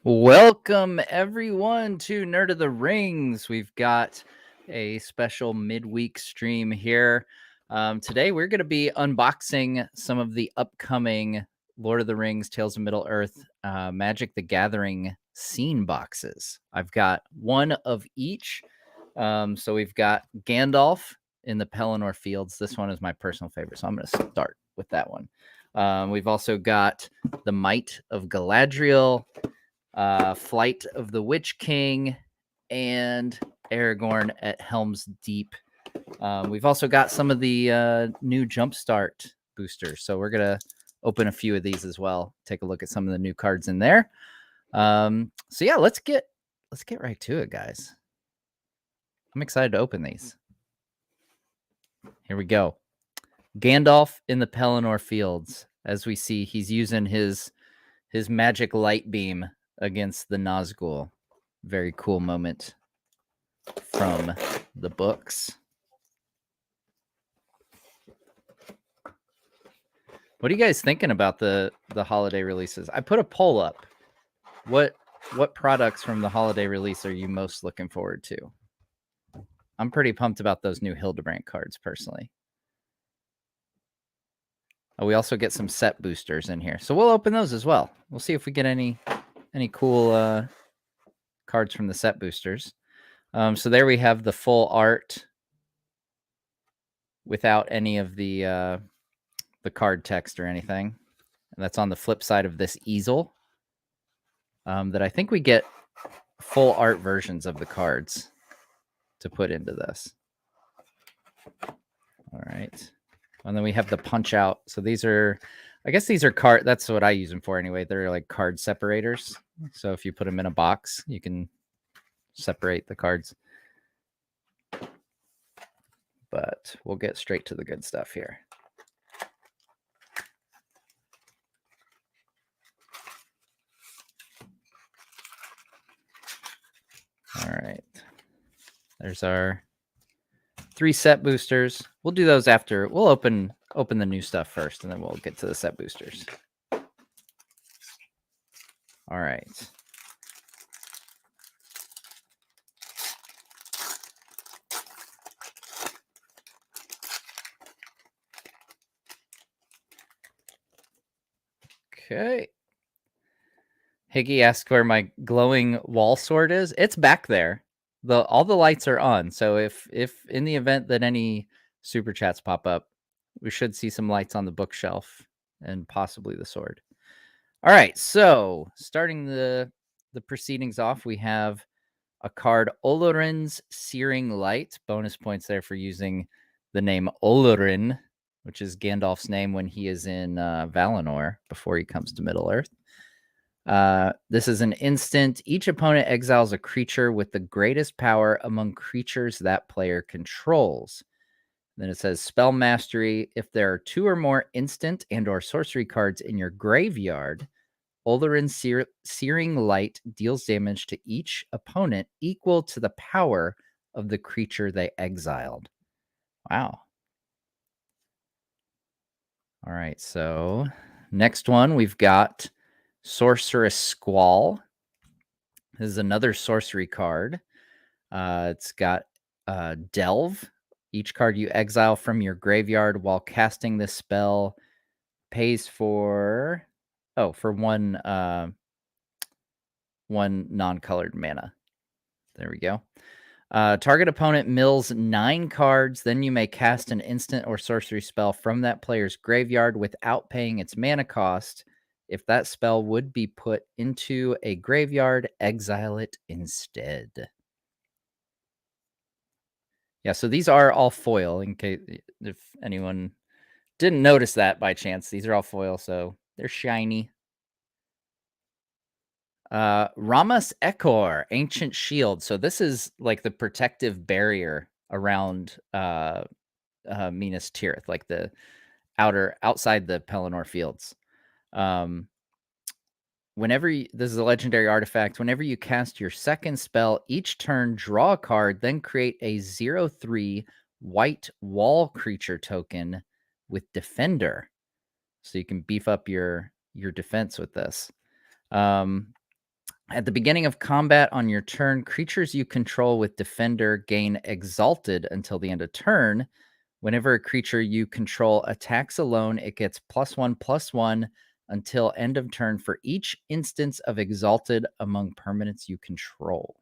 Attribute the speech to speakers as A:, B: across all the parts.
A: Welcome everyone to Nerd of the Rings. We've got a special midweek stream here. Today we're going to be unboxing some of the upcoming Lord of the Rings Tales of Middle-earth Magic the Gathering scene boxes. I've got one of each. So we've got Gandalf in the Pelennor Fields. This one is my personal favorite, so I'm going to start with that one. We've also got the Might of Galadriel, Flight of the Witch King, and Aragorn at Helm's Deep. We've also got some of the new jumpstart boosters, so we're gonna open a few of these as well. Take a look at some of the new cards in there. So yeah, let's get right to it, guys. I'm excited to open these. Here we go. Gandalf in the Pelennor Fields. As we see, he's using his magic light beam against the Nazgul. Very cool moment from the books. What are you guys thinking about the holiday releases? I put a poll up. What products from the holiday release are you most looking forward to? I'm pretty pumped about those new Hildebrand cards personally. Oh, we also get some set boosters in here, so we'll open those as well. We'll see if we get any cool cards from the set boosters. So there we have the full art without any of the card text or anything. And that's on the flip side of this easel. That I think we get full art versions of the cards to put into this. All right. And then we have the punch out. So these are, I guess these are card. That's what I use them for anyway. They're like card separators. So if you put them in a box, you can separate the cards. But we'll get straight to the good stuff here. All right. There's our 3 set boosters. We'll do those after. We'll open the new stuff first, and then we'll get to the set boosters. All right. Okay. Higgy asked where my glowing wall sword is. It's back there. All the lights are on. So if in the event that any super chats pop up, we should see some lights on the bookshelf and possibly the sword. All right. So starting the proceedings off, we have a card, Olorin's Searing Light. Bonus points there for using the name Olorin, which is Gandalf's name when he is in Valinor before he comes to Middle-earth. This is an instant. Each opponent exiles a creature with the greatest power among creatures that player controls. Then it says Spell Mastery. If there are 2 or more instant and or sorcery cards in your graveyard, Olorin's Searing Light deals damage to each opponent equal to the power of the creature they exiled. Wow. All right, so next one, we've got Sorceress Squall. This is another sorcery card. It's got Delve. Each card you exile from your graveyard while casting this spell pays for one non-colored mana. There we go. Target opponent mills 9 cards. Then you may cast an instant or sorcery spell from that player's graveyard without paying its mana cost. If that spell would be put into a graveyard, exile it instead. Yeah, so these are all foil, in case if anyone didn't notice that by chance. These are all foil, so they're shiny. Ramas Ekor, Ancient Shield. So this is like the protective barrier around Minas Tirith, like the outside the Pelennor Fields. This is a legendary artifact. Whenever you cast your second spell, each turn draw a card, then create a 0/3 white wall creature token with Defender. So you can beef up your defense with this. At the beginning of combat on your turn, creatures you control with Defender gain Exalted until the end of turn. Whenever a creature you control attacks alone, it gets +1/+1 until end of turn for each instance of Exalted among permanents you control.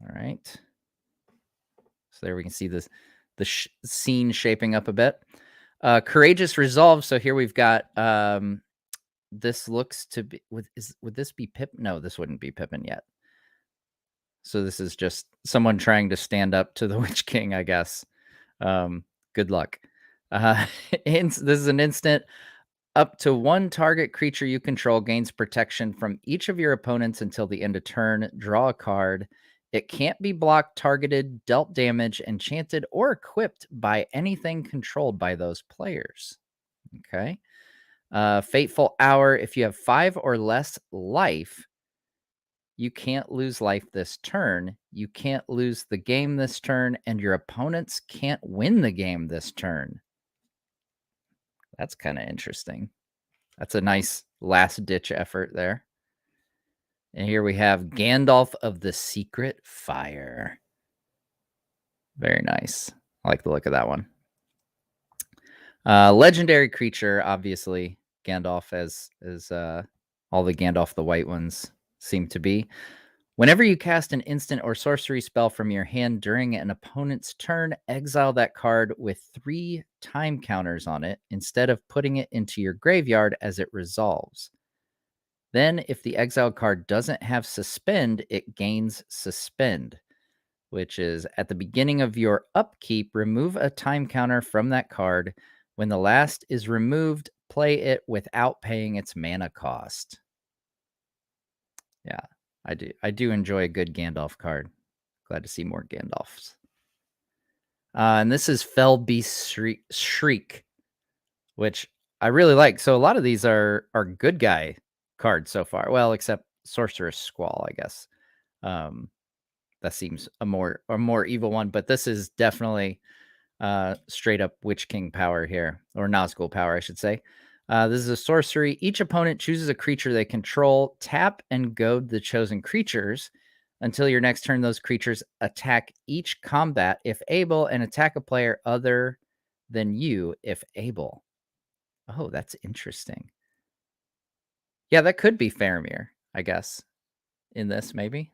A: All right. So there we can see the scene shaping up a bit. Courageous Resolve. So here we've got this looks to be would this be Pip? No, this wouldn't be Pippin yet. So this is just someone trying to stand up to the Witch King, I guess. Good luck. This is an instant. Up to one target creature you control gains protection from each of your opponents until the end of turn. Draw a card. It can't be blocked, targeted, dealt damage, enchanted, or equipped by anything controlled by those players. Okay. Fateful Hour. If you have 5 or less life, you can't lose life this turn. You can't lose the game this turn, and your opponents can't win the game this turn. That's kind of interesting. That's a nice last-ditch effort there. And here we have Gandalf of the Secret Fire. Very nice. I like the look of that one. Legendary creature, obviously. Gandalf, as all the Gandalf the White ones seem to be. Whenever you cast an instant or sorcery spell from your hand during an opponent's turn, exile that card with 3 time counters on it instead of putting it into your graveyard as it resolves. Then, if the exiled card doesn't have Suspend, it gains Suspend, which is at the beginning of your upkeep, remove a time counter from that card. When the last is removed, play it without paying its mana cost. Yeah. I do enjoy a good Gandalf card. Glad to see more Gandalfs. And this is Fell Beast Shriek, which I really like. So a lot of these are good guy cards so far. Well, except Sorceress Squall, I guess. That seems a more evil one, but this is definitely straight up Witch King power here, or Nazgul power, I should say. This is a sorcery. Each opponent chooses a creature they control. Tap and goad the chosen creatures until your next turn. Those creatures attack each combat if able, and attack a player other than you if able. Oh, that's interesting. Yeah, that could be Faramir, I guess, in this maybe.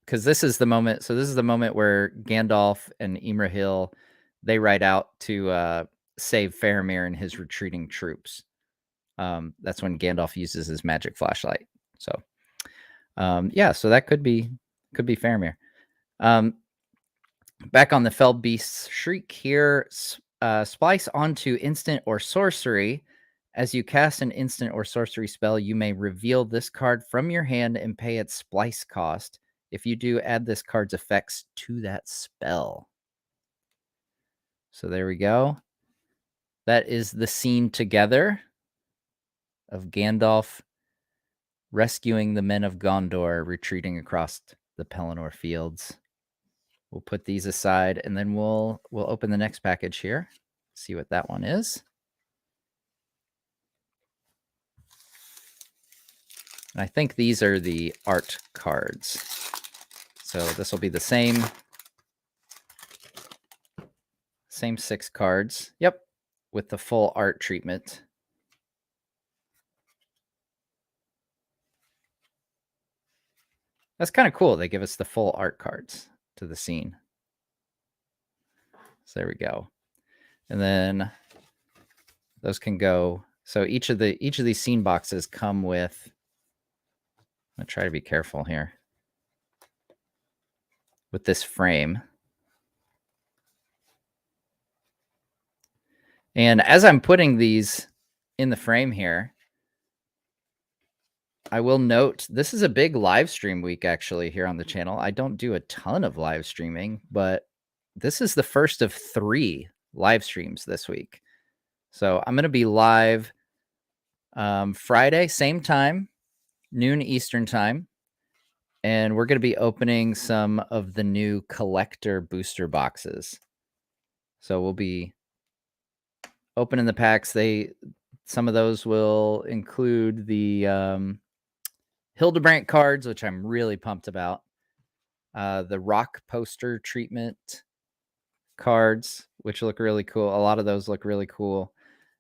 A: Because this is the moment. So this is the moment where Gandalf and Imrahil, they ride out to save Faramir and his retreating troops. That's when Gandalf uses his magic flashlight. So, yeah, so that could be Faramir. Back on the Fell Beast's Shriek here, splice onto instant or sorcery. As you cast an instant or sorcery spell, you may reveal this card from your hand and pay its splice cost. If you do, add this card's effects to that spell. So there we go. That is the scene together of Gandalf rescuing the men of Gondor, retreating across the Pelennor fields. We'll put these aside, and then we'll open the next package here. See what that one is. And I think these are the art cards. So this will be the same 6 cards. Yep, with the full art treatment. That's kind of cool. They give us the full art cards to the scene. So there we go. And then those can go. So each of these scene boxes come with, I'm going to try to be careful here, with this frame. And as I'm putting these in the frame here, I will note this is a big live stream week actually here on the channel. I don't do a ton of live streaming, but this is the first of 3 live streams this week. So I'm going to be live Friday, same time, noon Eastern time. And we're going to be opening some of the new collector booster boxes. So we'll be opening the packs. Some of those will include the Hildebrandt cards, which I'm really pumped about. The rock poster treatment cards, which look really cool. A lot of those look really cool.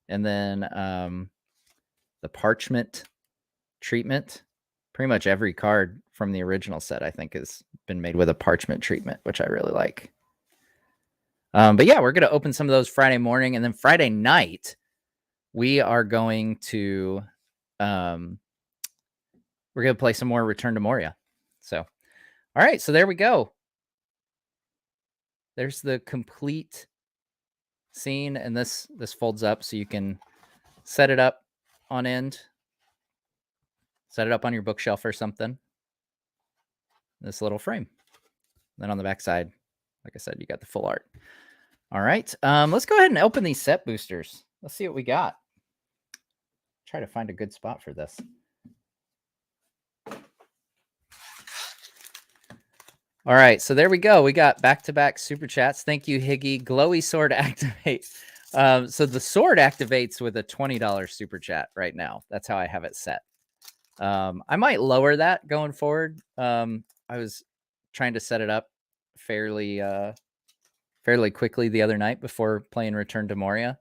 A: And then the parchment treatment. Pretty much every card from the original set, I think, has been made with a parchment treatment, which I really like. But yeah, we're going to open some of those Friday morning, and then Friday night, we are going to we're going to play some more Return to Moria. So, all right, so there we go. There's the complete scene, and this folds up so you can set it up on end, set it up on your bookshelf or something. This little frame. Then on the back side, like I said, you got the full art. All right, let's go ahead and open these set boosters. Let's see what we got. Try to find a good spot for this. All right, so there we go. We got back-to-back super chats. Thank you, Higgy. Glowy sword activate. So the sword activates with a $20 super chat right now. That's how I have it set. I might lower that going forward. I was trying to set it up fairly quickly the other night before playing Return to Moria.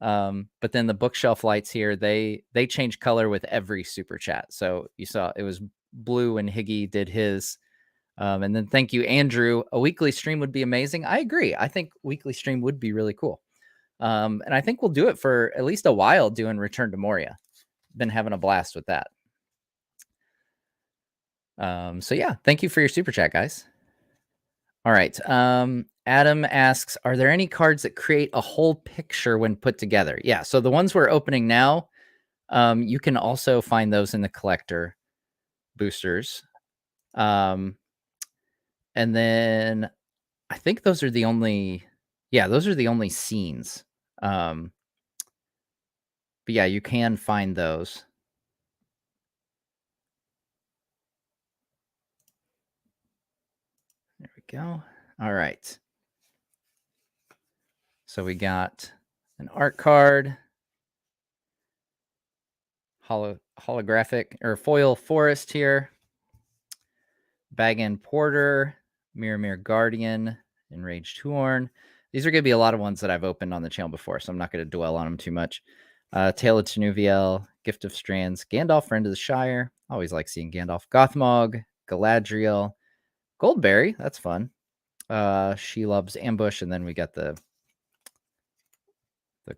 A: But then the bookshelf lights here, they change color with every super chat. So you saw it was blue when Higgy did his. And then thank you, Andrew. A weekly stream would be amazing. I agree. I think weekly stream would be really cool. And I think we'll do it for at least a while doing Return to Moria. Been having a blast with that. So yeah, thank you for your super chat, guys. All right. Adam asks, are there any cards that create a whole picture when put together? Yeah. So the ones we're opening now, you can also find those in the collector boosters. And then I think those are the only, those are the only scenes. But yeah, you can find those. There we go. All right. So we got an art card, holographic or foil forest here, Bag-End Porter, Mirror Guardian, Enraged Horn. These are going to be a lot of ones that I've opened on the channel before, so I'm not going to dwell on them too much. Tale of Tenuviel, Gift of Strands, Gandalf, Friend of the Shire. Always like seeing Gandalf. Gothmog, Galadriel, Goldberry. That's fun. She Loves Ambush, and then we got the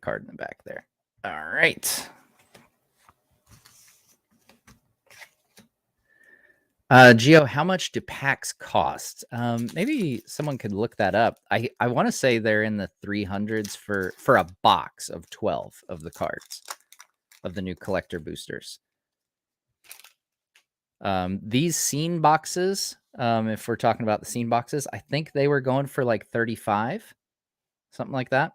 A: card in the back there. All right. Gio, how much do packs cost? Maybe someone could look that up. I want to say they're in the 300s for a box of 12 of the cards of the new collector boosters. These scene boxes, if we're talking about the scene boxes, I think they were going for like 35, something like that.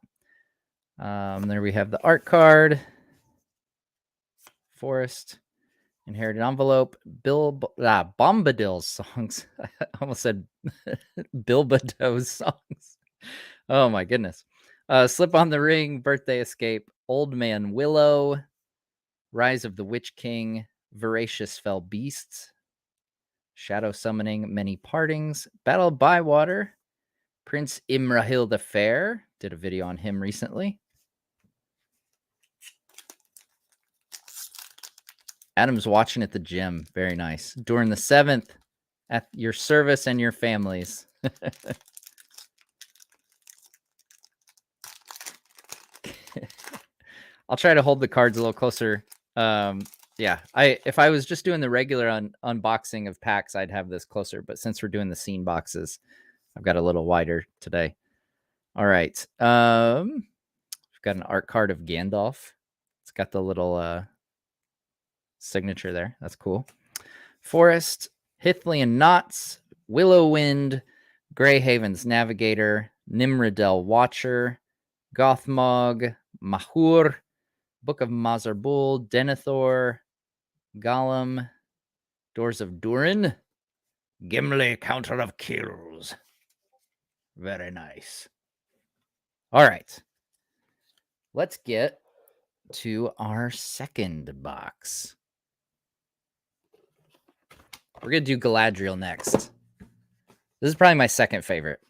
A: There we have the art card, Forest, Inherited Envelope, Bombadil's songs. I almost said Bilbado's songs. Oh my goodness. Slip on the Ring, Birthday Escape, Old Man Willow, Rise of the Witch King, Voracious Fell Beasts, Shadow Summoning, Many Partings, Battle of Bywater, Prince Imrahil the Fair. Did a video on him recently. Adam's watching at the gym. Very nice. During the 7th, at your service and your families. I'll try to hold the cards a little closer. Yeah, if I was just doing the regular unboxing of packs, I'd have this closer. But since we're doing the scene boxes, I've got a little wider today. All right. We've got an art card of Gandalf. It's got the little signature there. That's cool. Forest, Hithlian Knots, Willowwind, Greyhaven's Navigator, Nimrodel Watcher, Gothmog, Mahur, Book of Mazarbul, Denethor, Gollum, Doors of Durin, Gimli, Counter of Kills. Very nice. All right. Let's get to our second box. We're going to do Galadriel next. This is probably my second favorite.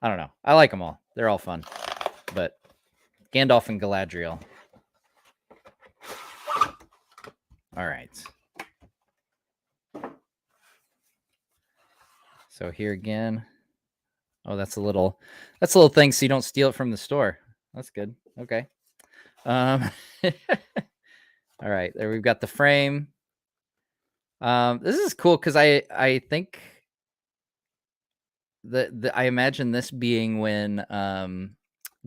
A: I don't know. I like them all. They're all fun. But Gandalf and Galadriel. All right. So here again. Oh, that's a little thing so you don't steal it from the store. That's good. Okay. All right. There we've got the frame. This is cool because I think I imagine this being when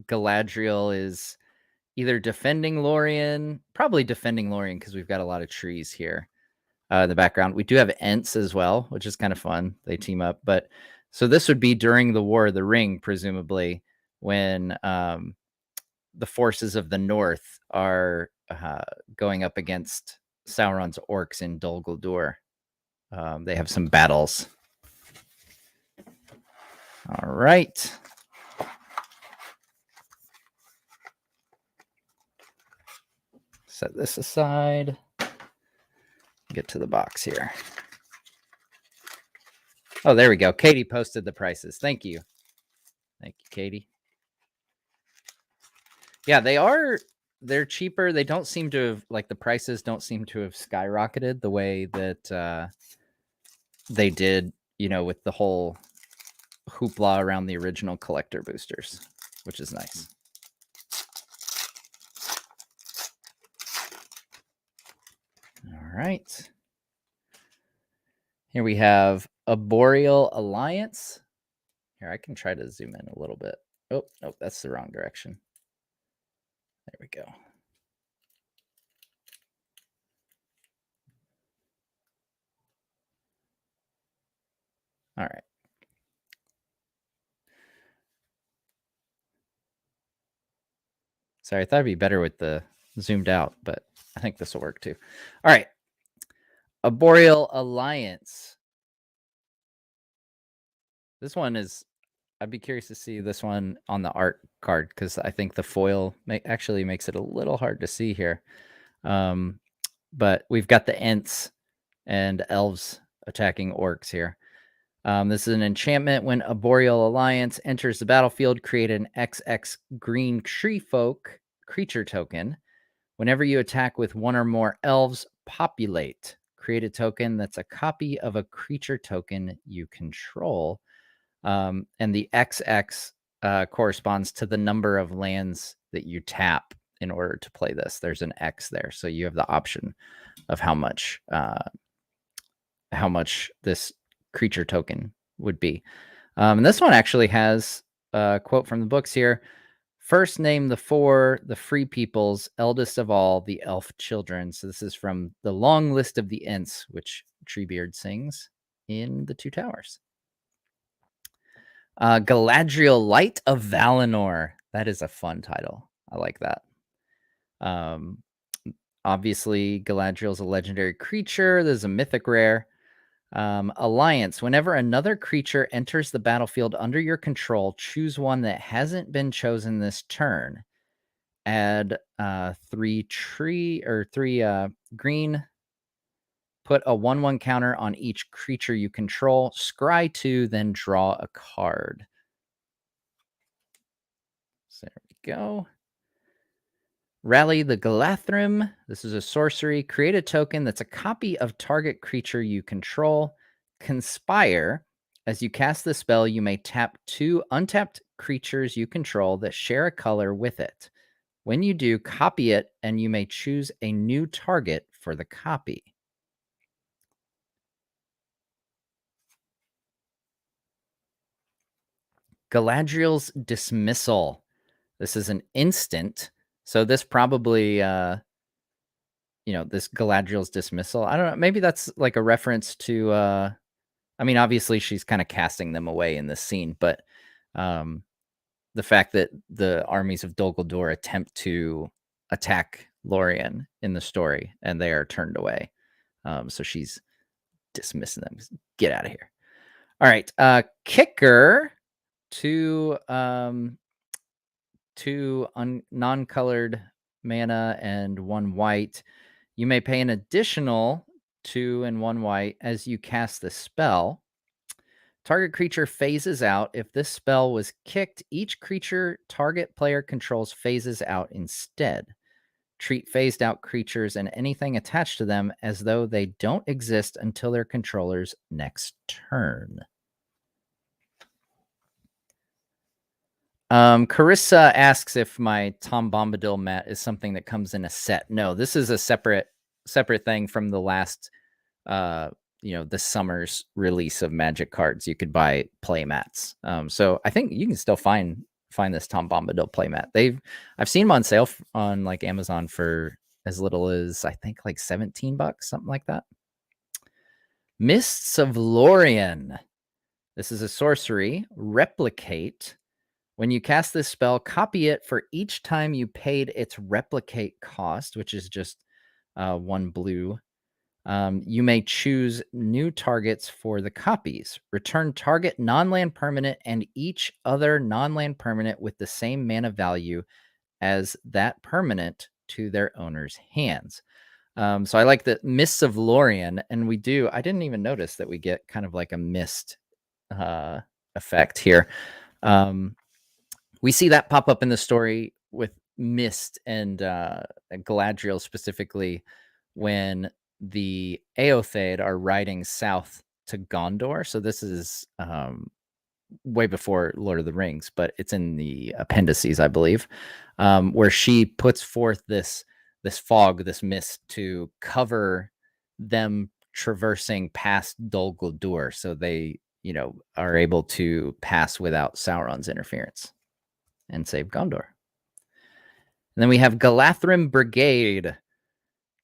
A: Galadriel is either defending Lorien, probably defending Lorien because we've got a lot of trees here in the background. We do have Ents as well, which is kind of fun. They team up. But so this would be during the War of the Ring, presumably, when the forces of the North are going up against Sauron's orcs in Dol Guldur. They have some battles. All right. Set this aside. Get to the box here. Oh, there we go. Katie posted the prices. Thank you. Thank you, Katie. Yeah, they're cheaper. They don't seem to have, like, the prices don't seem to have skyrocketed the way that they did, with the whole hoopla around the original collector boosters, which is nice. All right. Here we have Arboreal Alliance. Here, I can try to zoom in a little bit. Oh, nope, that's the wrong direction. There we go. All right. Sorry, I thought it'd be better with the zoomed out, but I think this will work too. All right. Arboreal Alliance. This one is, I'd be curious to see this one on the art card because I think the foil actually makes it a little hard to see here. But we've got the Ents and elves attacking orcs here. This is an enchantment. When Arboreal Alliance enters the battlefield, create an XX green tree folk creature token. Whenever you attack with one or more elves, populate. Create a token that's a copy of a creature token you control. And the XX corresponds to the number of lands that you tap in order to play this. There's an X there, so you have the option of how much this creature token would be. And this one actually has a quote from the books here. First name the four, the free peoples, eldest of all, the elf children. So this is from the long list of the Ents, which Treebeard sings in The Two Towers. Galadriel, Light of Valinor. That is a fun title. I like that. Obviously, Galadriel is a legendary creature. There's a mythic rare. Alliance. Whenever another creature enters the battlefield under your control, choose one that hasn't been chosen this turn. Add 3 green. Put a 1/1 counter on each creature you control. Scry 2, then draw a card. So there we go. Rally the Galathrim. This is a sorcery. Create a token that's a copy of target creature you control. Conspire. As you cast the spell, you may tap 2 untapped creatures you control that share a color with it. When you do, copy it, and you may choose a new target for the copy. Galadriel's Dismissal. This is an instant. So this probably, this Galadriel's Dismissal. I don't know. Maybe that's like a reference to, I mean, obviously she's kind of casting them away in this scene, but the fact that the armies of Dol Guldur attempt to attack Lorien in the story and they are turned away. So she's dismissing them. Get out of here. All right. Kicker to 2 non-colored mana and 1 white. You may pay an additional 2 and 1 white as you cast the spell. Target creature phases out. If this spell was kicked, each creature target player controls phases out instead. Treat phased out creatures and anything attached to them as though they don't exist until their controller's next turn. Carissa asks if my Tom Bombadil mat is something that comes in a set. No, this is a separate thing from the last this summer's release of Magic cards. You could buy play mats. So I think you can still find this Tom Bombadil playmat. I've seen them on sale on like Amazon for as little as I think like $17, something like that. Mists of Lorien. This is a sorcery. Replicate. When you cast this spell, copy it for each time you paid its replicate cost, which is just 1 blue. You may choose new targets for the copies. Return target non-land permanent and each other non-land permanent with the same mana value as that permanent to their owner's hands. So I like the Mists of Lorien, and I didn't even notice that we get kind of like a mist effect here. We see that pop up in the story with Mist and Galadriel specifically when the Eothade are riding south to Gondor. So this is way before Lord of the Rings, but it's in the appendices, I believe, where she puts forth this fog, this mist to cover them traversing past Dol Guldur, so they are able to pass without Sauron's interference and save Gondor. And then we have Galathrim Brigade.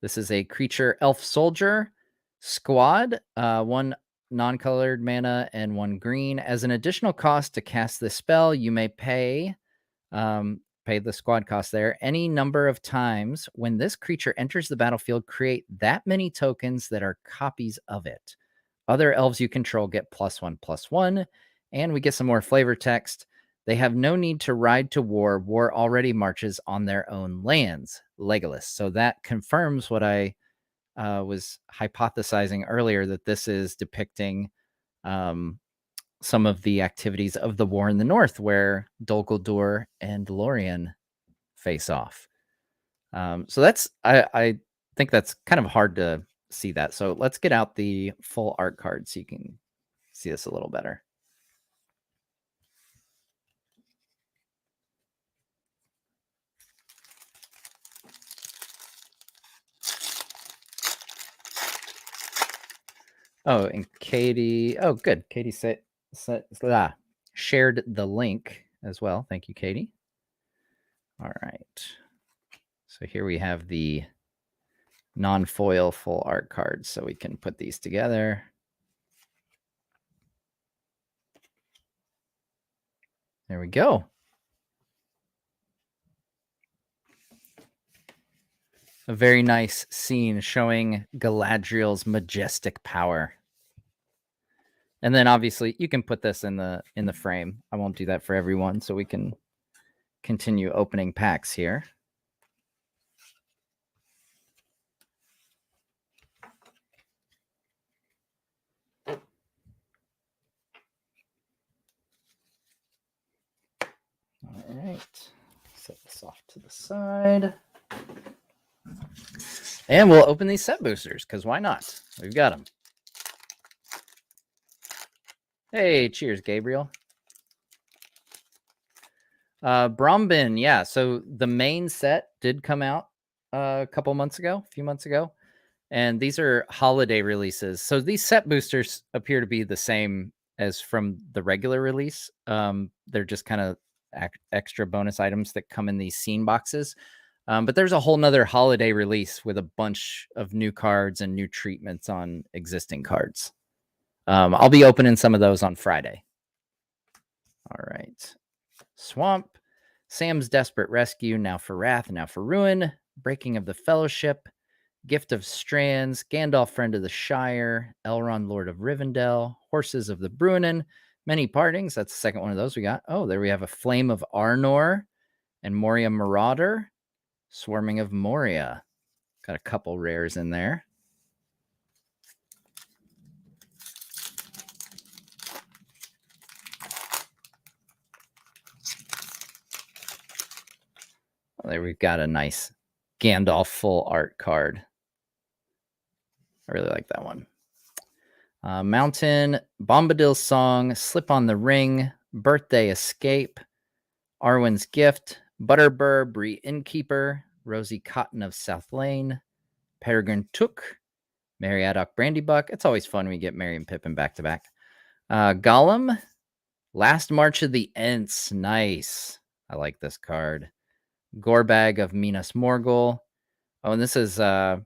A: This is a creature elf soldier squad, 1 non-colored mana and 1 green. As an additional cost to cast this spell, you may pay the squad cost there. Any number of times when this creature enters the battlefield, create that many tokens that are copies of it. Other elves you control get +1/+1, and we get some more flavor text. They have no need to ride to war. War already marches on their own lands. Legolas. So that confirms what I was hypothesizing earlier, that this is depicting some of the activities of the war in the north, where Dol Guldur and Lorien face off. So that's I think that's kind of hard to see that. So let's get out the full art card so you can see this a little better. Oh, and Katie. Oh, good. Katie shared the link as well. Thank you, Katie. All right. So here we have the non-foil full art cards, so we can put these together. There we go. A very nice scene showing Galadriel's majestic power. And then obviously you can put this in the frame. I won't do that for everyone, so we can continue opening packs here. All right. Set this off to the side. And we'll open these set boosters, because why not? We've got them. Hey, cheers, Gabriel. Brombin, yeah. So the main set did come out a few months ago. And these are holiday releases. So these set boosters appear to be the same as from the regular release. They're just kind of extra bonus items that come in these scene boxes. But there's a whole nother holiday release with a bunch of new cards and new treatments on existing cards. I'll be opening some of those on Friday. All right. Swamp, Sam's Desperate Rescue, Now for Wrath, Now for Ruin, Breaking of the Fellowship, Gift of Strands, Gandalf, Friend of the Shire, Elrond, Lord of Rivendell, Horses of the Bruinen, Many Partings. That's the second one of those we got. Oh, there we have a Flame of Arnor and Moria Marauder, Swarming of Moria. Got a couple rares in there. Well, there we've got a nice Gandalf full art card. I really like that one. Mountain, Bombadil's Song, Slip on the Ring, Birthday Escape, Arwen's Gift, Butterbur, Bree Innkeeper, Rosie Cotton of South Lane, Peregrine Took, Mary Addock Brandybuck. It's always fun when we get Merry and Pippin back to back. Gollum, Last March of the Ents. Nice. I like this card. Gorebag of Minas Morgul. Oh, and this is a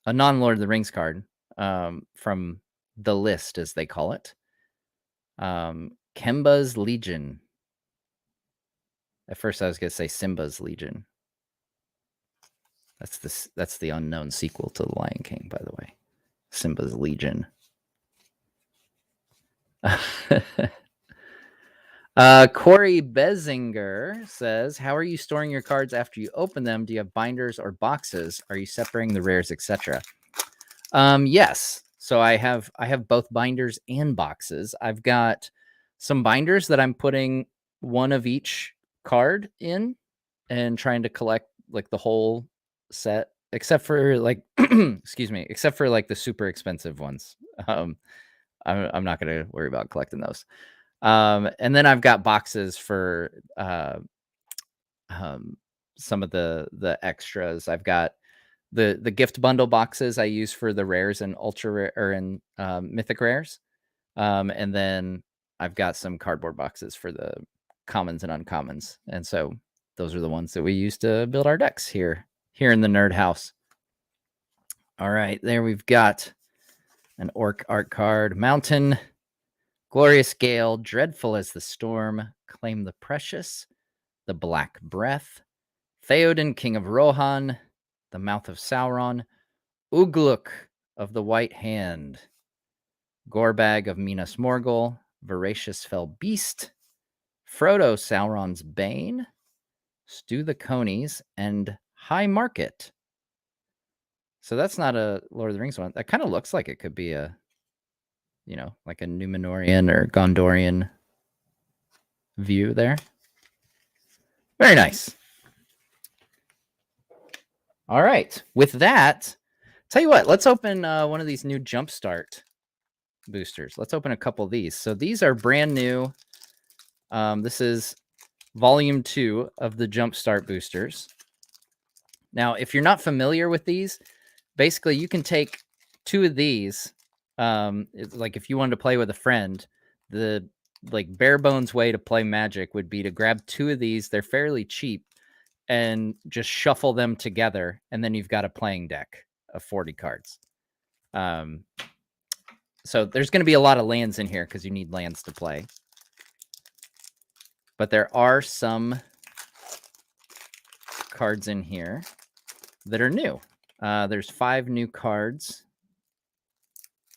A: non-Lord of the Rings card from the list, as they call it. Kemba's Legion. At first, I was going to say Simba's Legion. That's the unknown sequel to The Lion King, by the way. Simba's Legion. Corey Bezinger says, how are you storing your cards after you open them? Do you have binders or boxes? Are you separating the rares, etc.? Yes. So I have both binders and boxes. I've got some binders that I'm putting one of each card in and trying to collect like the whole set, except for like excuse me, except for like the super expensive ones. I'm not going to worry about collecting those. And then I've got boxes for some of the extras. I've got the gift bundle boxes I use for the rares and ultra rare or in mythic rares. And then I've got some cardboard boxes for the commons and uncommons. And so those are the ones that we use to build our decks here in the Nerd House. All right, there we've got an orc art card. Mountain, Glorious Gale, Dreadful as the Storm, Claim the Precious, the Black Breath, Theoden, King of Rohan, the Mouth of Sauron, Ugluk of the White Hand, Gorebag of Minas Morgul, Voracious Fell Beast, Frodo, Sauron's Bane, Stu the Conies, and High Market. So that's not a Lord of the Rings one. That kind of looks like it could be a, like a Numenorian or Gondorian view there. Very nice. All right. With that, tell you what, let's open one of these new Jumpstart boosters. Let's open a couple of these. So these are brand new. This is volume 2 of the Jumpstart boosters. Now, if you're not familiar with these, basically you can take 2 of these. Like if you wanted to play with a friend, the like bare bones way to play Magic would be to grab 2 of these. They're fairly cheap and just shuffle them together. And then you've got a playing deck of 40 cards. So there's going to be a lot of lands in here because you need lands to play. But there are some cards in here that are new. There's 5 new cards,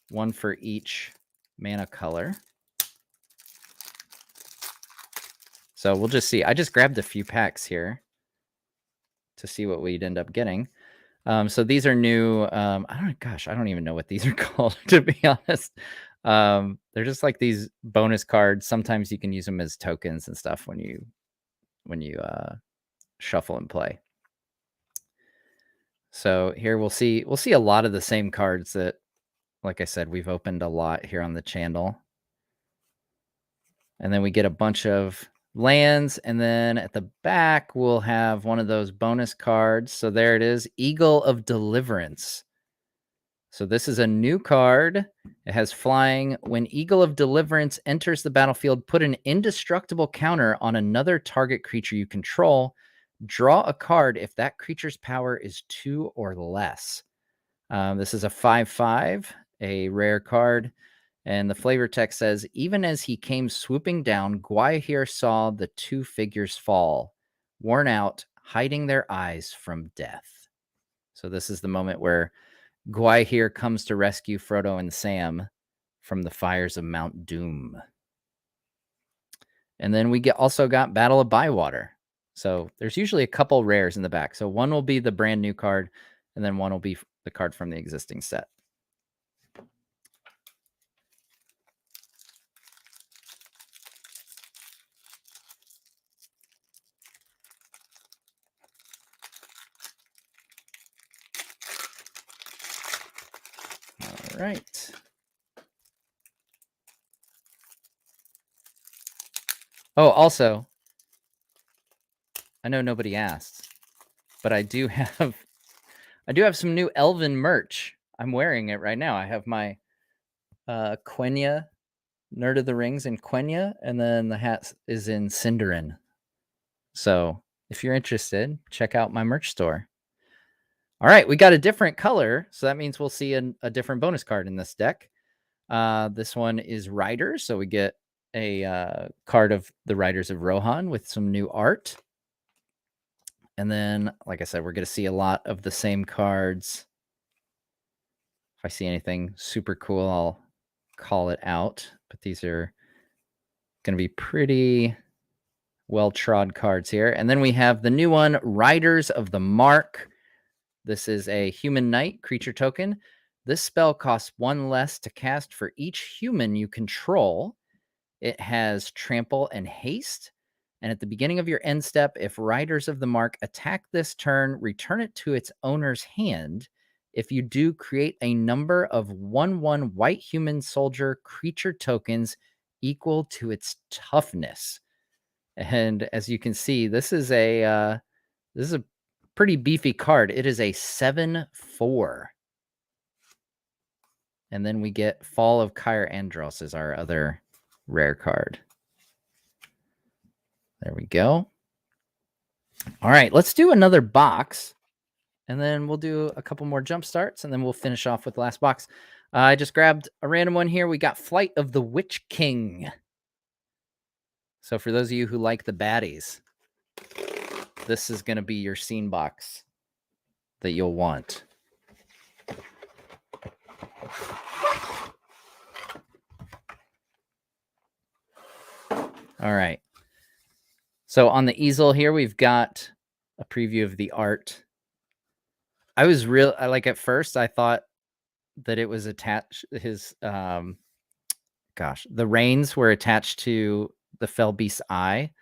A: 1 for each mana color. So we'll just see. I just grabbed a few packs here to see what we'd end up getting. So these are new. I don't even know what these are called, to be honest. They're just like these bonus cards. Sometimes you can use them as tokens and stuff when you shuffle and play. So here we'll see a lot of the same cards that, like I said, we've opened a lot here on the channel. And then we get a bunch of lands, and then at the back we'll have one of those bonus cards. So there it is, Eagle of Deliverance. So this is a new card. It has flying. When Eagle of Deliverance enters the battlefield, put an indestructible counter on another target creature you control. Draw a card if that creature's power is 2 or less. This is a 5/5, a rare card. And the flavor text says, even as he came swooping down, Gwaihir saw the 2 figures fall, worn out, hiding their eyes from death. So this is the moment where Gwaihir comes to rescue Frodo and Sam from the fires of Mount Doom. And then we also got Battle of Bywater. So there's usually a couple rares in the back. So one will be the brand new card, and then one will be the card from the existing set. All right. Oh, also, I know nobody asked, but I do have some new Elven merch. I'm wearing it right now. I have my Quenya, Nerd of the Rings in Quenya, and then the hat is in Cinderin. So if you're interested, check out my merch store. All right, we got a different color, so that means we'll see a different bonus card in this deck. This one is Riders, so we get a card of the Riders of Rohan with some new art. And then, like I said, we're going to see a lot of the same cards. If I see anything super cool, I'll call it out. But these are going to be pretty well-trod cards here. And then we have the new one, Riders of the Mark. This is a human knight creature token. This spell costs 1 less to cast for each human you control. It has trample and haste. And at the beginning of your end step, if Riders of the Mark attack this turn, return it to its owner's hand. If you do, create a number of 1/1 white human soldier creature tokens equal to its toughness. And as you can see, this is a pretty beefy card. It is a 7/4. And then we get Fall of Kyr Andros as our other rare card. There we go. All right, let's do another box, and then we'll do a couple more jump starts, and then we'll finish off with the last box. I just grabbed a random one here. We got Flight of the Witch King. So for those of you who like the baddies, this is going to be your scene box that you'll want. All right. So on the easel here, we've got a preview of the art. I was at first I thought that it was attached, the reins were attached to the fell beast's eye,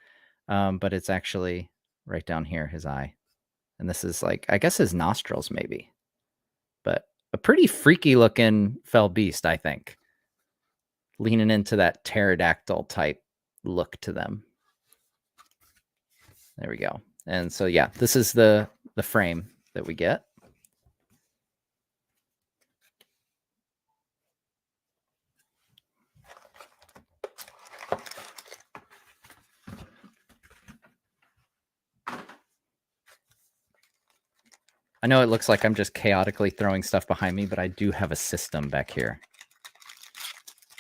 A: but it's actually right down here, his eye. And this is I guess his nostrils maybe, but a pretty freaky looking fell beast, I think, leaning into that pterodactyl type look to them. There we go. And so, yeah, this is the frame that we get. I know it looks like I'm just chaotically throwing stuff behind me, but I do have a system back here.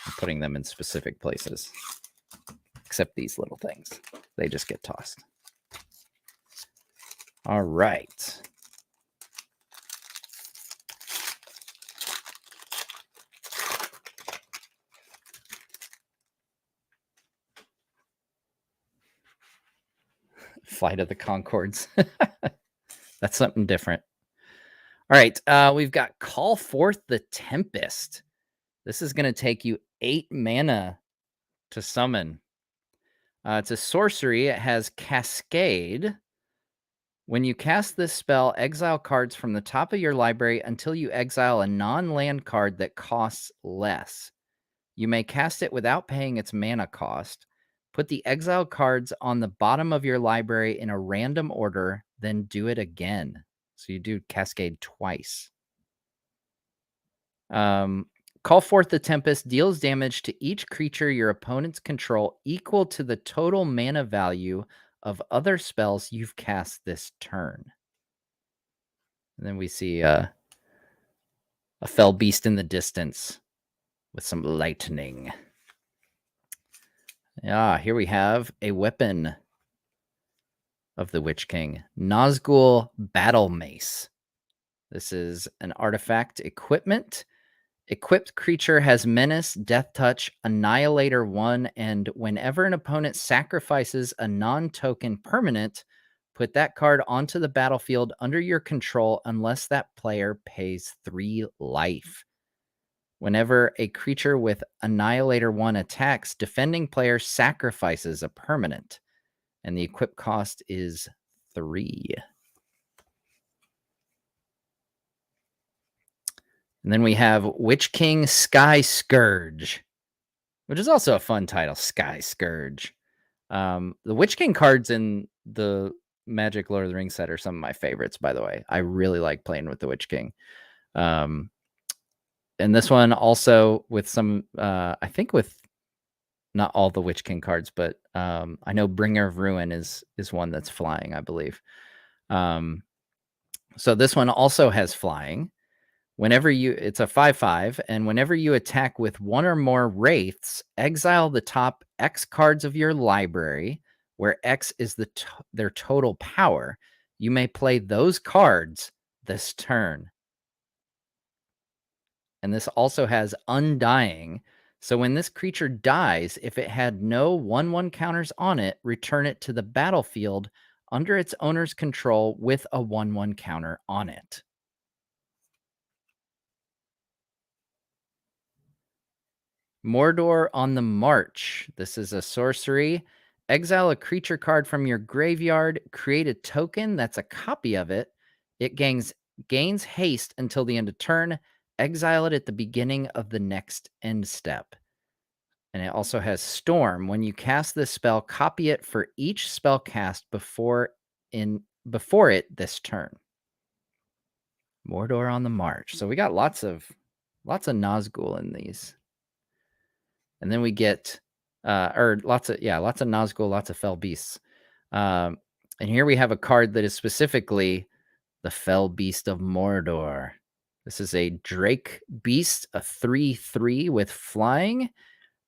A: I'm putting them in specific places. Except these little things. They just get tossed. All right. Flight of the Conchords. That's something different. All right. We've got Call Forth the Tempest. This is going to take you 8 mana to summon. It's a sorcery. It has Cascade. When you cast this spell, exile cards from the top of your library until you exile a non-land card that costs less. You may cast it without paying its mana cost. Put the exile cards on the bottom of your library in a random order, then do it again. So you do Cascade twice. Call Forth the Tempest deals damage to each creature your opponents control equal to the total mana value of other spells you've cast this turn. And then we see a fell beast in the distance with some lightning. Here we have a weapon of the Witch King, Nazgul Battle Mace. This is an artifact equipment. Equipped creature has Menace, Death Touch, Annihilator 1, and whenever an opponent sacrifices a non-token permanent, Put that card onto the battlefield under your control unless that player pays 3 life. Whenever a creature with Annihilator 1 attacks, defending player sacrifices a permanent, and the equip cost is 3. And then we have Witch King Sky Scourge, which is also a fun title, Sky Scourge. The Witch King cards in the Magic Lord of the Rings set are some of my favorites, by the way. I really like playing with the Witch King. And this one also with some, I think with not all the Witch King cards, but I know Bringer of Ruin is one that's flying, I believe. So this one also has flying. It's a 5/5, and whenever you attack with one or more wraiths, exile the top X cards of your library, where X is their total power. You may play those cards this turn. And this also has Undying. So when this creature dies, if it had no 1/1 counters on it, return it to the battlefield under its owner's control with a 1/1 counter on it. Mordor on the March. This is a sorcery. Exile a creature card from your graveyard. Create a token that's a copy of it. It gains haste until the end of turn. Exile it at the beginning of the next end step. And it also has Storm. When you cast this spell, copy it for each spell cast before it this turn. Mordor on the March. So we got lots of Nazgul in these. And then we get lots of Nazgul, lots of Fell Beasts. And here we have a card that is specifically the Fell Beast of Mordor. This is a Drake Beast, a 3/3 with flying,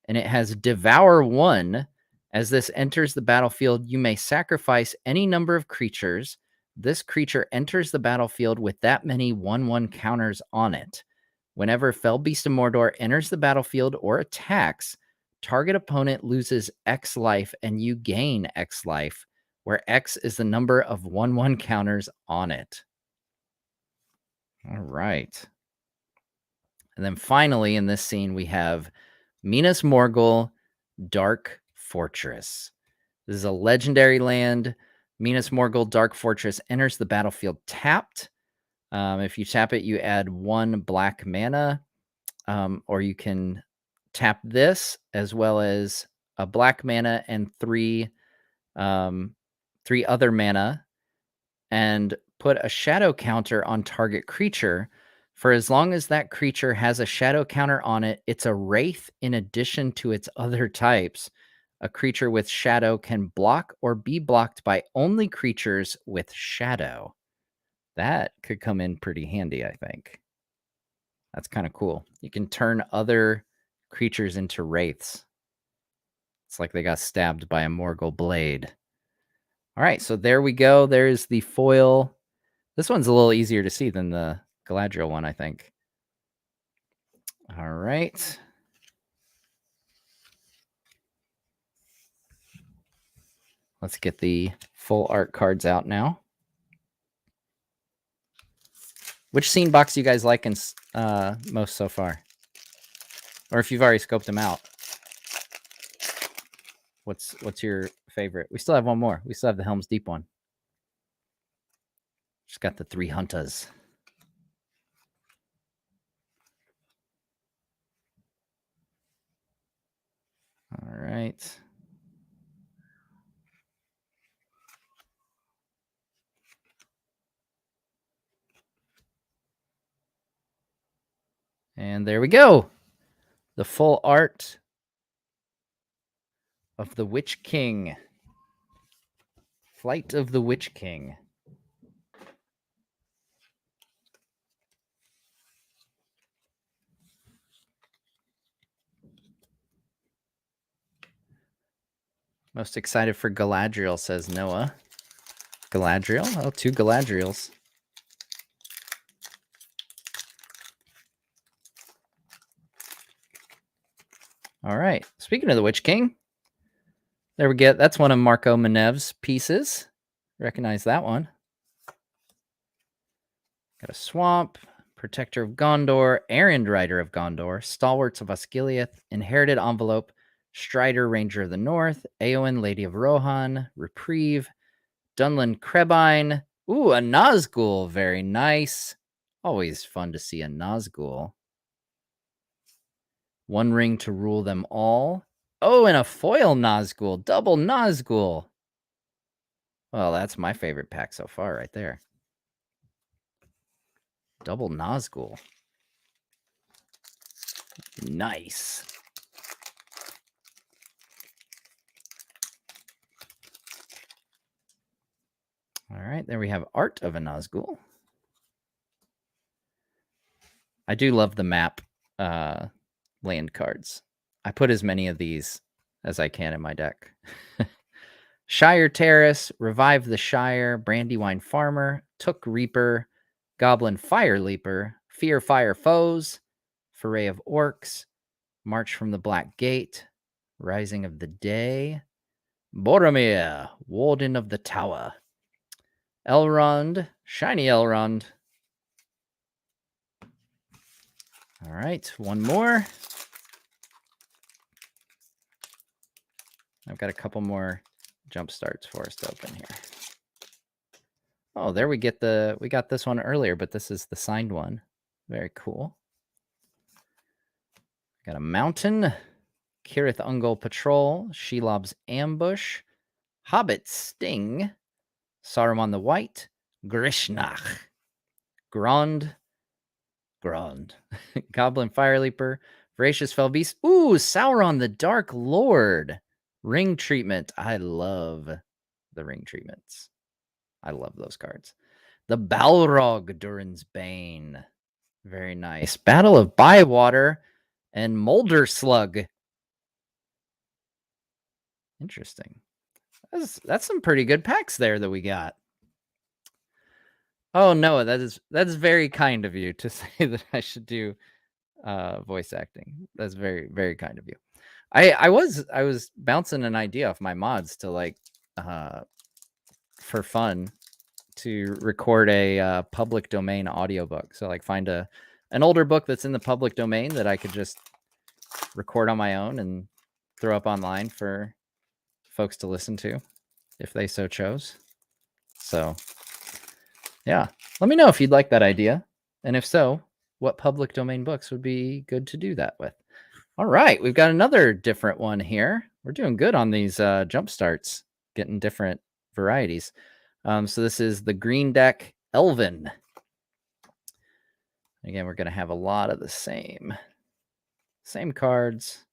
A: and it has Devour 1. As this enters the battlefield, you may sacrifice any number of creatures. This creature enters the battlefield with that many 1/1 counters on it. Whenever Fell Beast of Mordor enters the battlefield or attacks, target opponent loses X life and you gain X life, where X is the number of 1/1 counters on it. All right. And then finally in this scene, we have Minas Morgul Dark Fortress. This is a legendary land. Minas Morgul Dark Fortress enters the battlefield tapped. If you tap it, you add 1 black mana, or you can tap this as well as a black mana and 3 other mana, and put a shadow counter on target creature. For as long as that creature has a shadow counter on it, it's a wraith in addition to its other types. A creature with shadow can block or be blocked by only creatures with shadow. That could come in pretty handy, I think. That's kind of cool. You can turn other creatures into wraiths. It's like they got stabbed by a Morgul blade. All right, so there we go. There's the foil. This one's a little easier to see than the Galadriel one, I think. All right. Let's get the full art cards out now. Which scene box do you guys like most so far? Or if you've already scoped them out, what's your favorite? We still have one more. We still have the Helm's Deep one. Just got the 3 Huntas. All right. And there we go. The full art of the Witch King. Flight of the Witch King. Most excited for Galadriel, says Noah. Galadriel? Oh, 2 Galadriels. All right. Speaking of the Witch King, there we get. That's one of Marco Manev's pieces Recognize that one. Got a Swamp, Protector of Gondor, Errand Rider of Gondor, Stalwarts of Osgiliath, Inherited Envelope, Strider, Ranger of the North, Eowyn, Lady of Rohan, Reprieve, Dunland Krebine. Ooh, a Nazgul. Very nice. Always fun to see a Nazgul. One ring to rule them all. Oh, and a foil Nazgul. Double Nazgul. Well, that's my favorite pack so far right there. Double Nazgul. Nice. All right, there we have Art of a Nazgul. I do love the map land cards. I put as many of these as I can in my deck. Shire Terrace, Revive the Shire, Brandywine Farmer, Took Reaper, Goblin Fire Leaper, Fear Fire Foes, Foray of Orcs, March from the Black Gate, Rising of the Day, Boromir, Warden of the Tower, Elrond, Shiny Elrond. All right, one more. I've got a couple more jump starts for us to open here. Oh, there we got this one earlier, but this is the signed one. Very cool. Got a Mountain, Kirith Ungol Patrol, Shelob's Ambush, Hobbit Sting, Saruman the White, Grishnach, Grond, Goblin Fire Leaper, Voracious Fell Beast. Ooh, Sauron the Dark Lord. Ring Treatment. I love the ring treatments. I love those cards. The Balrog, Durin's Bane. Very nice. Battle of Bywater and Molder Slug. Interesting. That's some pretty good packs there that we got. Oh, Noah, that's very kind of you to say that I should do voice acting. That's very, very kind of you. I was bouncing an idea off my mods to like for fun to record a public domain audiobook. So like find an older book that's in the public domain that I could just record on my own and throw up online for folks to listen to if they so chose. So yeah, let me know if you'd like that idea. And if so, what public domain books would be good to do that with. All right, we've got another different one here. We're doing good on these jump starts, getting different varieties. So this is the green deck Elven. Again, we're going to have a lot of the same cards.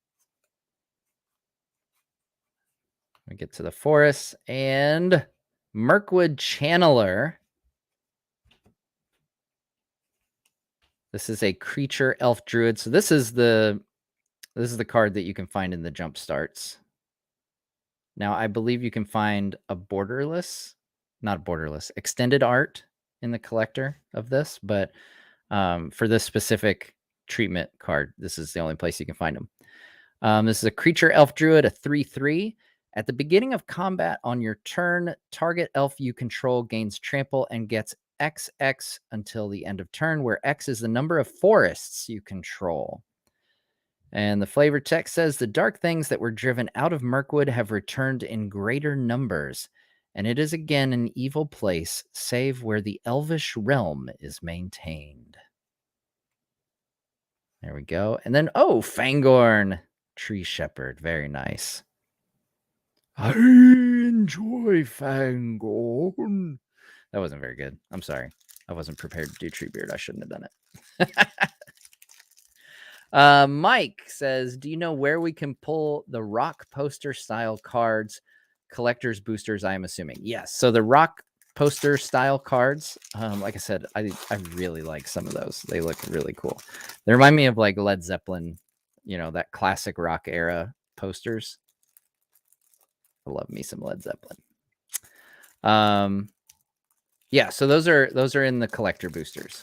A: We get to the forest and Mirkwood Channeler. This is a creature elf druid. So this is the card that you can find in the jump starts. Now, I believe you can find a extended art in the collector of this, but for this specific treatment card, this is the only place you can find them. This is a creature elf druid, a 3/3. At the beginning of combat on your turn, target elf you control gains trample and gets XX until the end of turn, where X is the number of forests you control. And the flavor text says the dark things that were driven out of Mirkwood have returned in greater numbers, and it is again an evil place, save where the elvish realm is maintained. There we go. And then, Fangorn, Tree Shepherd. Very nice. I enjoy Fangorn. That wasn't very good. I'm sorry. I wasn't prepared to do Treebeard. I shouldn't have done it. Mike says, do you know where we can pull the rock poster style cards, collector's boosters, I am assuming? Yes. So the rock poster style cards, like I said, I really like some of those. They look really cool. They remind me of like Led Zeppelin, that classic rock era posters. I love me some Led Zeppelin. Yeah, so those are in the collector boosters,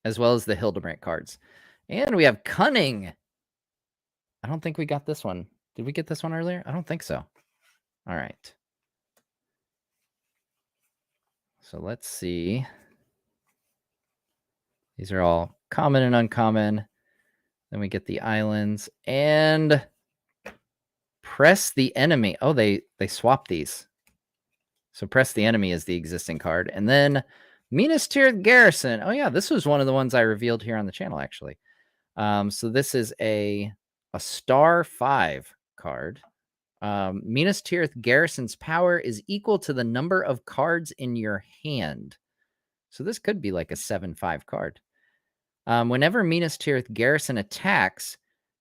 A: as well as the Hildebrandt cards. And we have Cunning. I don't think we got this one. Did we get this one earlier? I don't think so. All right. So let's see. These are all common and uncommon. Then we get the islands and press the enemy. Oh, they swap these. So press the enemy is the existing card. And then Minas Tirith Garrison. Oh yeah, this was one of the ones I revealed here on the channel, actually. So this is a star 5 card. Minas Tirith Garrison's power is equal to the number of cards in your hand. So this could be like a 7/5 card. Whenever Minas Tirith Garrison attacks,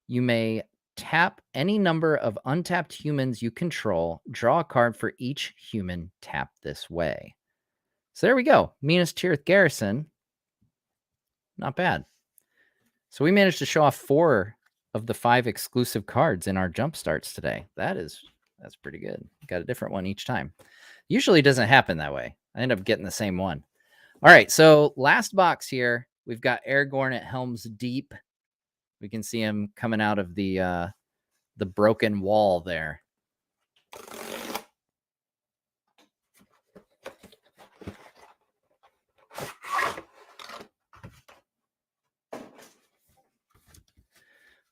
A: you may tap any number of untapped humans you control. Draw a card for each human tapped this way. So there we go. Minas Tirith Garrison. Not bad. So we managed to show off 4 of the 5 exclusive cards in our jump starts today. That's pretty good. Got a different one each time. Usually doesn't happen that way. I end up getting the same one. All right, so last box here. We've got Aragorn at Helm's Deep. We can see him coming out of the broken wall there.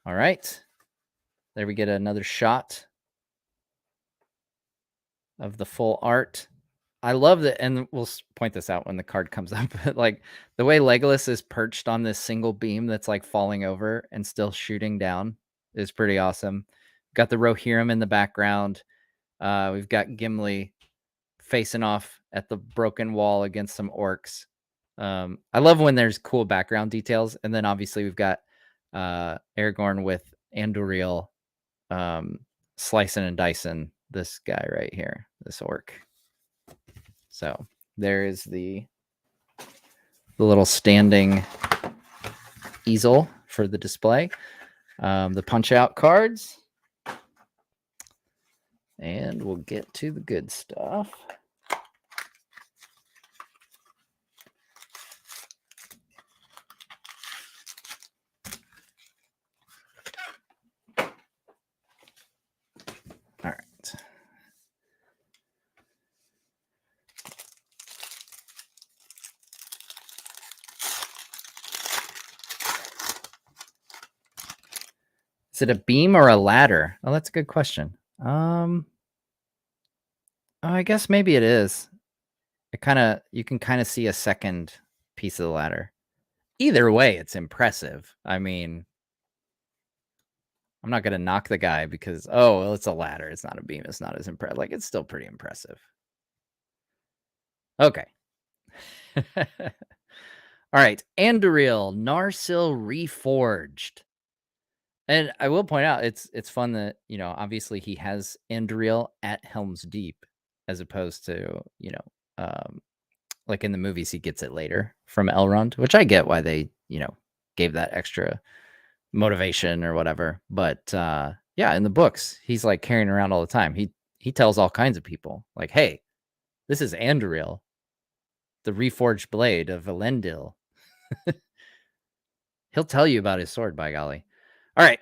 A: All right. There we get another shot of the full art. I love that, and we'll point this out when the card comes up, but like the way Legolas is perched on this single beam that's like falling over and still shooting down is pretty awesome. Got the Rohirrim in the background. We've got Gimli facing off at the broken wall against some orcs. I love when there's cool background details. And then obviously we've got Aragorn with Andúril slicing and dicing this guy right here, this orc. So there is the little standing easel for the display. The punch out cards. And we'll get to the good stuff. All right. Is it a beam or a ladder? Oh, that's a good question. I guess maybe it is. You can kind of see a second piece of the ladder. Either way, it's impressive. I mean, I'm not going to knock the guy because, oh, well, it's a ladder. It's not a beam. It's not as impressive. Like, it's still pretty impressive. Okay. All right. Andúril, Narsil Reforged. And I will point out, it's fun that, obviously he has Andúril at Helm's Deep as opposed to, like in the movies, he gets it later from Elrond, which I get why they, gave that extra motivation or whatever. But yeah, in the books, he's like carrying around all the time. He tells all kinds of people like, hey, this is Andúril, the reforged blade of Elendil. He'll tell you about his sword, by golly. All right.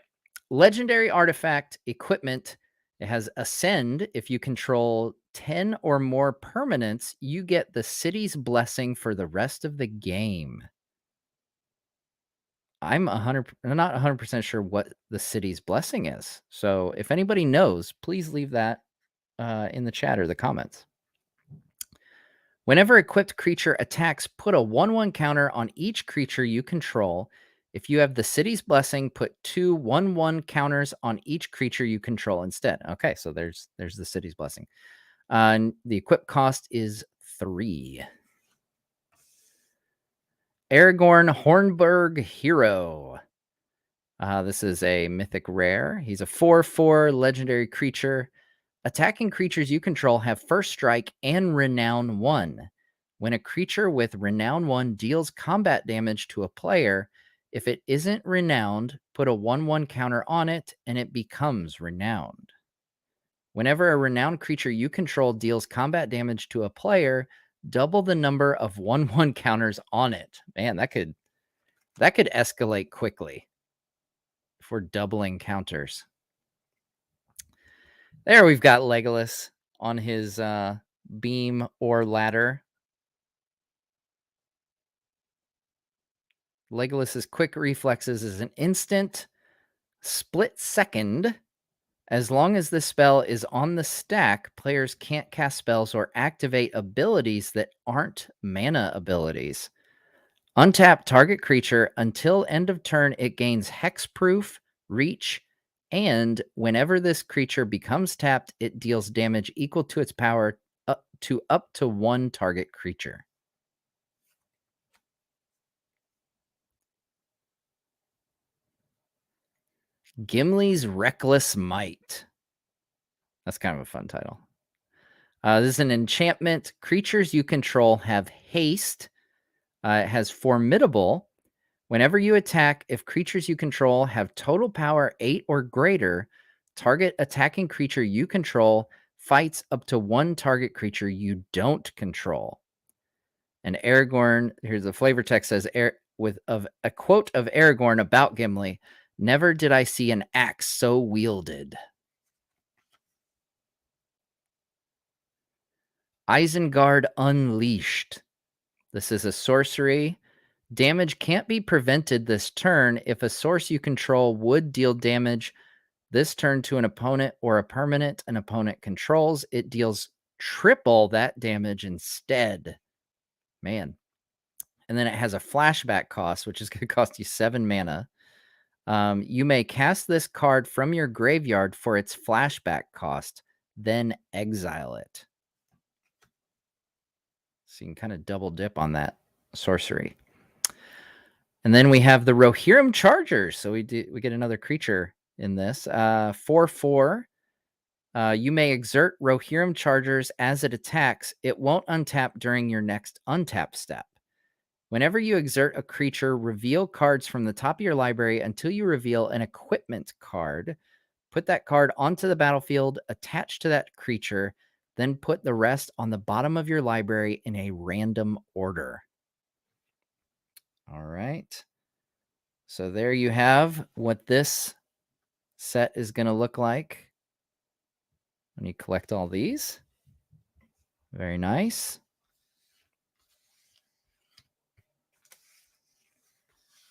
A: Legendary artifact equipment. It has Ascend. If you control 10 or more permanents, you get the city's blessing for the rest of the game. I'm not 100% sure what the city's blessing is. So if anybody knows, please leave that in the chat or the comments. Whenever equipped creature attacks, put a 1/1 counter on each creature you control. If you have the city's blessing, put 2 1/1 counters on each creature you control instead. Okay, so there's the city's blessing. And the equip cost is 3. Aragorn Hornburg Hero. This is a mythic rare. He's a 4/4 legendary creature. Attacking creatures you control have first strike and renown 1. When a creature with renown 1 deals combat damage to a player, if it isn't renowned, put a 1/1 counter on it and it becomes renowned. Whenever a renowned creature you control deals combat damage to a player, double the number of 1/1 counters on it. Man, that could escalate quickly if we're doubling counters. There we've got Legolas on his beam or ladder. Legolas's quick reflexes is an instant, split second. As long as the spell is on the stack, players can't cast spells or activate abilities that aren't mana abilities. Untap target creature until end of turn. It gains hexproof, reach, and whenever this creature becomes tapped, it deals damage equal to its power up to one target creature. Gimli's Reckless Might. That's kind of a fun title. This is an enchantment. Creatures you control have haste. It has formidable. Whenever you attack, if creatures you control have total power 8 or greater, target attacking creature you control fights up to one target creature you don't control. And Aragorn, here's the flavor text says, a quote of Aragorn about Gimli: "Never did I see an axe so wielded." Isengard Unleashed. This is a sorcery. Damage can't be prevented this turn. If a source you control would deal damage this turn to an opponent or a permanent an opponent controls, it deals triple that damage instead. Man. And then it has a flashback cost, which is going to cost you 7 mana. You may cast this card from your graveyard for its flashback cost, then exile it. So you can kind of double dip on that sorcery. And then we have the Rohirrim Chargers. So we get another creature in this. 4/4. You may exert Rohirrim Chargers as it attacks. It won't untap during your next untap step. Whenever you exert a creature, reveal cards from the top of your library until you reveal an equipment card. Put that card onto the battlefield, attached to that creature, then put the rest on the bottom of your library in a random order. All right. So there you have what this set is going to look like when you collect all these. Very nice.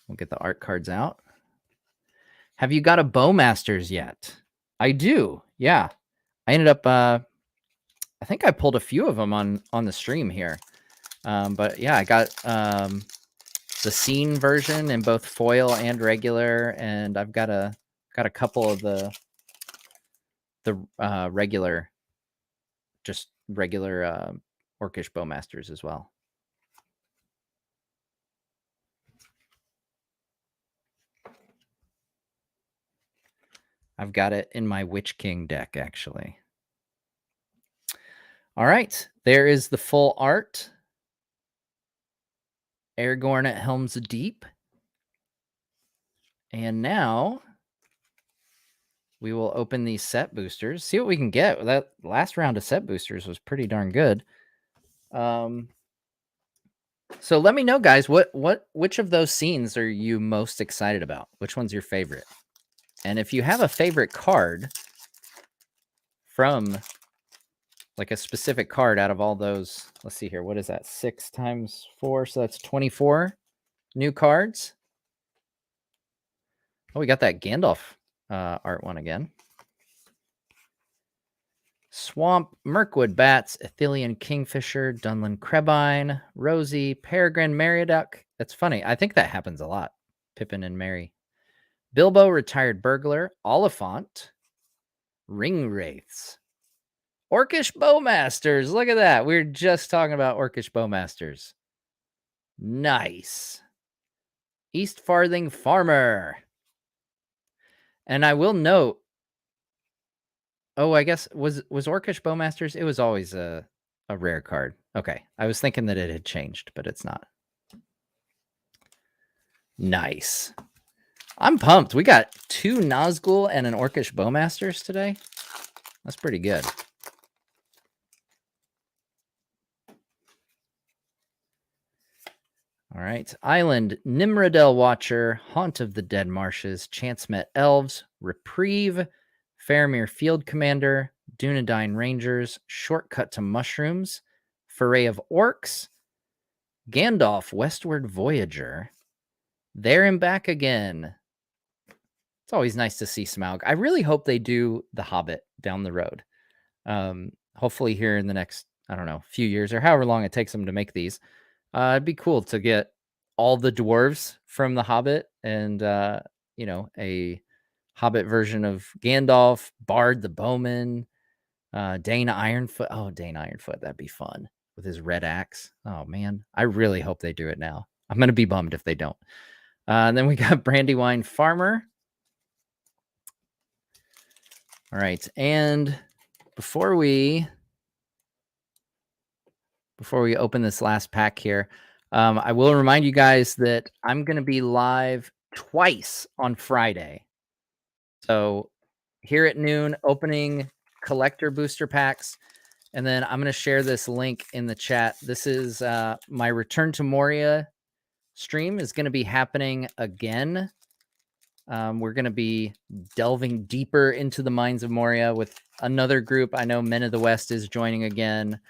A: We'll get the art cards out. Have you got a Bowmasters yet? I do. Yeah. I ended up, I think I pulled a few of them on the stream here. But yeah, I got the scene version in both foil and regular, and I've got a couple of the regular, just regular Orcish Bowmasters as well. I've got it in my Witch King deck, actually. All right, there is the full art. Aragorn at Helm's Deep. And now we will open these set boosters, see what we can get. That last round of set boosters was pretty darn good. So let me know, guys, which of those scenes are you most excited about? Which one's your favorite? And if you have a favorite card from like a specific card out of all those, let's see here. What is that? 6 times 4. So that's 24 new cards. Oh, we got that Gandalf art one again. Swamp, Mirkwood Bats, Athelian Kingfisher, Dunlin Krebine, Rosie, Peregrine Meriadoc. That's funny. I think that happens a lot. Pippin and Merry. Bilbo, Retired Burglar, Oliphant, Ring Wraiths, Orcish Bowmasters. Look at that. We were just talking about Orcish Bowmasters. Nice. East Farthing Farmer. And I will note, oh, I guess was Orcish Bowmasters? It was always a rare card. Okay. I was thinking that it had changed, but it's not. Nice. I'm pumped. We got 2 Nazgul and an Orcish Bowmasters today. That's pretty good. All right. Island, Nimrodel Watcher, Haunt of the Dead Marshes, Chance-Met Elves, Reprieve, Faramir Field Commander, Dunedain Rangers, Shortcut to Mushrooms, Foray of Orcs, Gandalf Westward Voyager, There and back again. It's always nice to see Smaug. I really hope they do The Hobbit down the road. Hopefully here in the next, I don't know, few years or however long it takes them to make these. It'd be cool to get all the dwarves from The Hobbit and, you know, a Hobbit version of Gandalf, Bard the Bowman, Dane Ironfoot. Oh, Dane Ironfoot. That'd be fun with his red axe. Oh, man. I really hope they do it now. I'm going to be bummed if they don't. And then we got Brandywine Farmer. All right. And before we open this last pack here, I will remind you guys that I'm going to be live twice on Friday. So here at noon, opening collector booster packs. And then I'm going to share this link in the chat. This is my Return to Moria stream is going to be happening again. We're going to be delving deeper into the Mines of Moria with another group. I know Men of the West is joining again.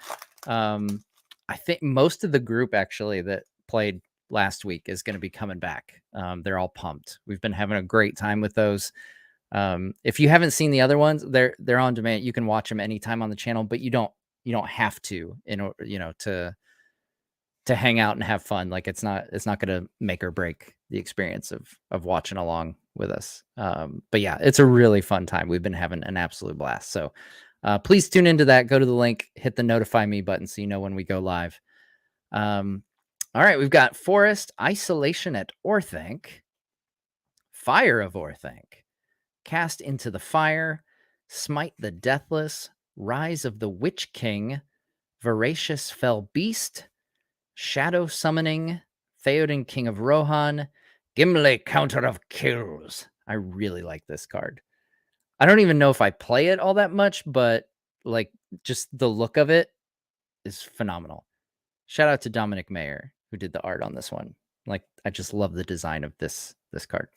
A: I think most of the group actually that played last week is going to be coming back. They're all pumped. We've been having a great time with those. If you haven't seen the other ones, they're on demand. You can watch them anytime on the channel, but you don't have to, to hang out and have fun. Like it's not going to make or break the experience of watching along with us. But yeah, it's a really fun time. We've been having an absolute blast. So please tune into that. Go to the link, hit the notify me button so you know when we go live. All right, we've got Forest Isolation at Orthanc, Fire of Orthanc, Cast into the Fire, Smite the Deathless, Rise of the Witch King, Voracious Fell Beast, Shadow Summoning, Theoden King of Rohan, Gimli Counter of Kills. I really like this card. I don't even know if I play it all that much, but like just the look of it is phenomenal. Shout out to Dominic Mayer who did the art on this one. Like I just love the design of this card.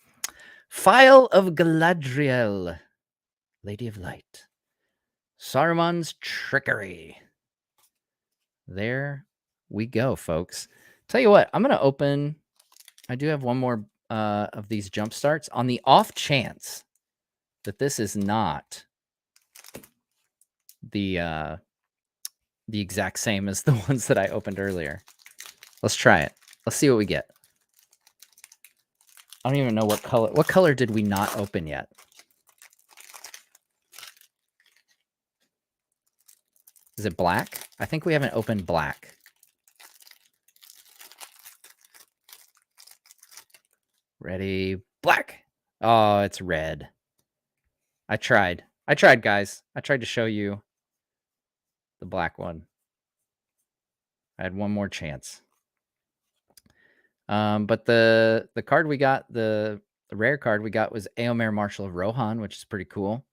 A: Phial of Galadriel, Lady of Light, Saruman's Trickery. There we go, folks. Tell you what, I'm going to open. I do have one more of these jump starts on the off chance that this is not the exact same as the ones that I opened earlier. Let's try it. Let's see what we get. I don't even know what color. What color did we not open yet? Is it black? I think we haven't opened black. Ready? Black. Oh, it's red. I tried, guys. I tried to show you the black one. I had one more chance. But the card we got, the rare card we got was Eomer Marshal of Rohan, which is pretty cool.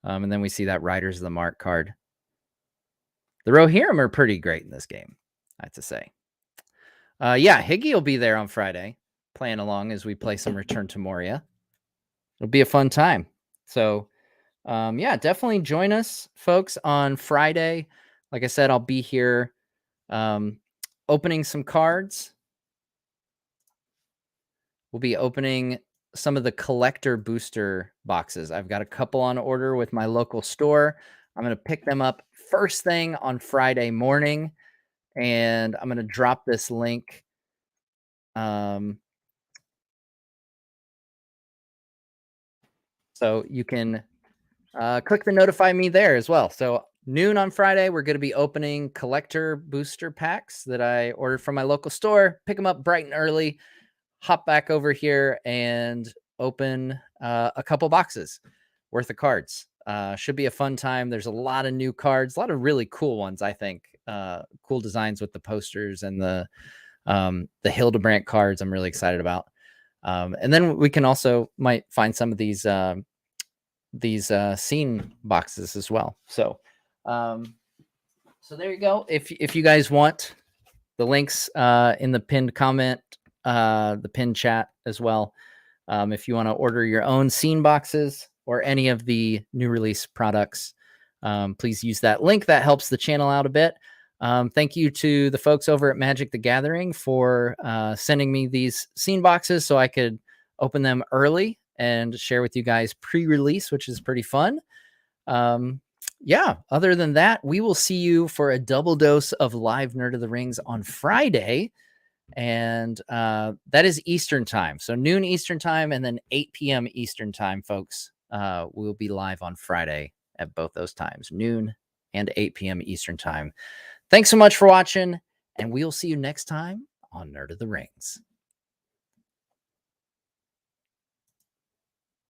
A: And then we see that Riders of the Mark card. The Rohirrim are pretty great in this game, I have to say. Yeah, Higgy will be there on Friday, playing along as we play some Return to Moria. It'll be a fun time. So, yeah, definitely join us, folks, on Friday. Like I said, I'll be here opening some cards. We'll be opening some of the collector booster boxes. I've got a couple on order with my local store. I'm going to pick them up first thing on Friday morning, and I'm going to drop this link. So you can click the notify me there as well. So noon on Friday, we're going to be opening collector booster packs that I ordered from my local store. Pick them up bright and early. Hop back over here and open a couple boxes worth of cards. Should be a fun time. There's a lot of new cards, a lot of really cool ones, I think. Cool designs with the posters and the Hildebrandt cards I'm really excited about. And then we can also might find some of these scene boxes as well. So so there you go. If you guys want the links in the pinned comment, the pinned chat as well. If you want to order your own scene boxes or any of the new release products, please use that link. That helps the channel out a bit. Thank you to the folks over at Magic the Gathering for sending me these scene boxes so I could open them early and share with you guys pre-release, which is pretty fun. Yeah, other than that, we will see you for a double dose of live Nerd of the Rings on Friday. And that is Eastern time. So noon Eastern time and then 8 p.m. Eastern time, folks. We'll be live on Friday at both those times, noon and 8 p.m. Eastern time. Thanks so much for watching, and we'll see you next time on Nerd of the Rings.